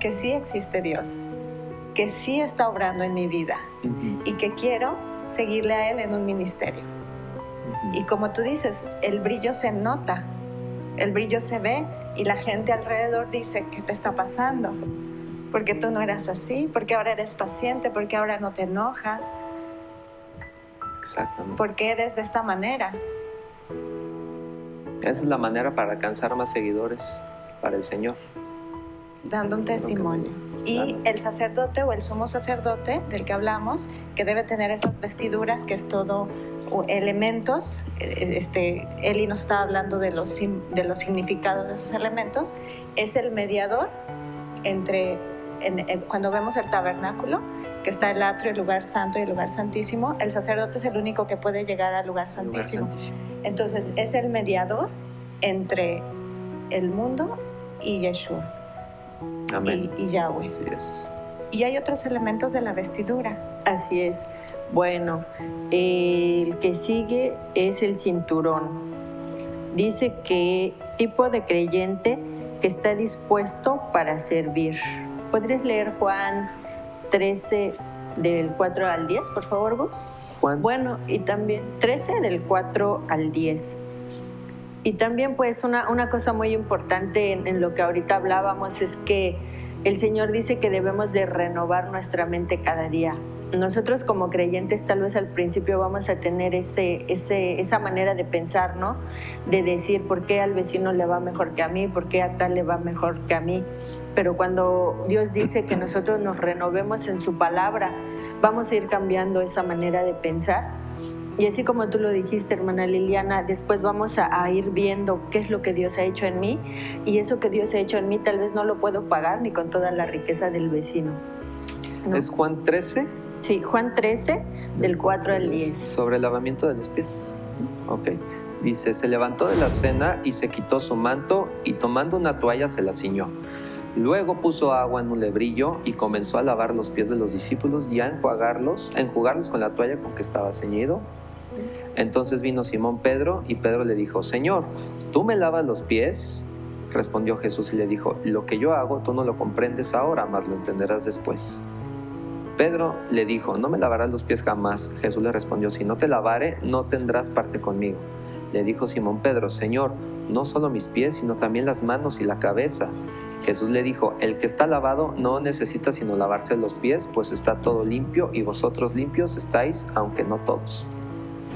que sí existe Dios, que sí está obrando en mi vida y que quiero seguirle a Él en un ministerio. Y como tú dices, el brillo se nota, el brillo se ve y la gente alrededor dice, ¿qué te está pasando? Porque tú no eras así, porque ahora eres paciente, porque ahora no te enojas. Exactamente. Porque eres de esta manera. Esa es la manera para alcanzar más seguidores para el Señor. Dando un testimonio. Y el sacerdote o el sumo sacerdote del que hablamos, que debe tener esas vestiduras, que es todo elementos, Eli nos está hablando de los significados de esos elementos, es el mediador entre cuando vemos el tabernáculo, que está el atrio, el lugar santo y el lugar santísimo, el sacerdote es el único que puede llegar al lugar santísimo. Entonces es el mediador entre el mundo y Yeshua. Amén. Y Yahweh. Así es. Y hay otros elementos de la vestidura. Así es. Bueno, el que sigue es el cinturón. Dice que tipo de creyente que está dispuesto para servir. ¿Podrías leer Juan 13 del 4 al 10, por favor, Gus? Juan. Bueno, y también 13 del 4 al 10. Y también pues una cosa muy importante en lo que ahorita hablábamos es que el Señor dice que debemos de renovar nuestra mente cada día. Nosotros como creyentes tal vez al principio vamos a tener esa manera de pensar, ¿no? De decir, ¿por qué al vecino le va mejor que a mí? ¿Por qué a tal le va mejor que a mí? Pero cuando Dios dice que nosotros nos renovemos en su palabra, vamos a ir cambiando esa manera de pensar. Y así como tú lo dijiste, hermana Liliana, después vamos a ir viendo qué es lo que Dios ha hecho en mí. Y eso que Dios ha hecho en mí tal vez no lo puedo pagar ni con toda la riqueza del vecino, ¿no? ¿Es Juan 13? Sí, Juan 13, del 4 al 10. Sobre el lavamiento de los pies. Ok. Dice, se levantó de la cena y se quitó su manto y tomando una toalla se la ciñó. Luego puso agua en un lebrillo y comenzó a lavar los pies de los discípulos y a enjuagarlos con la toalla con que estaba ceñido. Entonces vino Simón Pedro y Pedro le dijo, Señor, ¿tú me lavas los pies? Respondió Jesús y le dijo, lo que yo hago tú no lo comprendes ahora, mas lo entenderás después. Pedro le dijo, no me lavarás los pies jamás. Jesús le respondió, si no te lavare, no tendrás parte conmigo. Le dijo Simón Pedro, Señor, no solo mis pies, sino también las manos y la cabeza. Jesús le dijo, el que está lavado no necesita sino lavarse los pies, pues está todo limpio y vosotros limpios estáis, aunque no todos.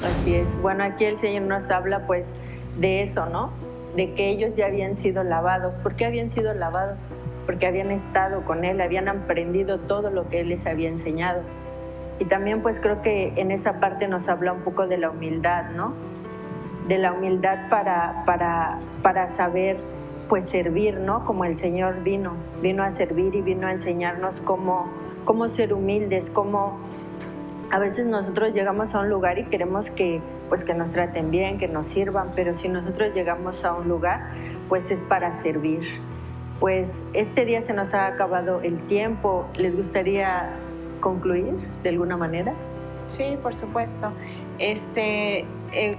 Así es. Bueno, aquí el Señor nos habla pues de eso, ¿no? De que ellos ya habían sido lavados. ¿Por qué habían sido lavados? Porque habían estado con Él, habían aprendido todo lo que Él les había enseñado. Y también pues creo que en esa parte nos habla un poco de la humildad, ¿no? De la humildad para saber pues servir, ¿no? Como el Señor vino a servir y vino a enseñarnos cómo ser humildes, cómo a veces nosotros llegamos a un lugar y queremos que nos traten bien, que nos sirvan, pero si nosotros llegamos a un lugar, pues es para servir. Pues este día se nos ha acabado el tiempo. ¿Les gustaría concluir de alguna manera? Sí, por supuesto.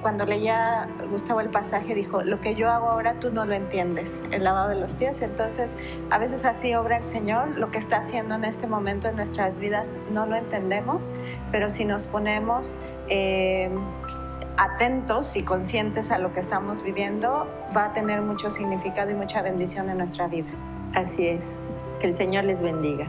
Cuando leía Gustavo el pasaje, dijo, lo que yo hago ahora tú no lo entiendes, el lavado de los pies. Entonces, a veces así obra el Señor, lo que está haciendo en este momento en nuestras vidas no lo entendemos, pero si nos ponemos atentos y conscientes a lo que estamos viviendo, va a tener mucho significado y mucha bendición en nuestra vida. Así es. Que el Señor les bendiga.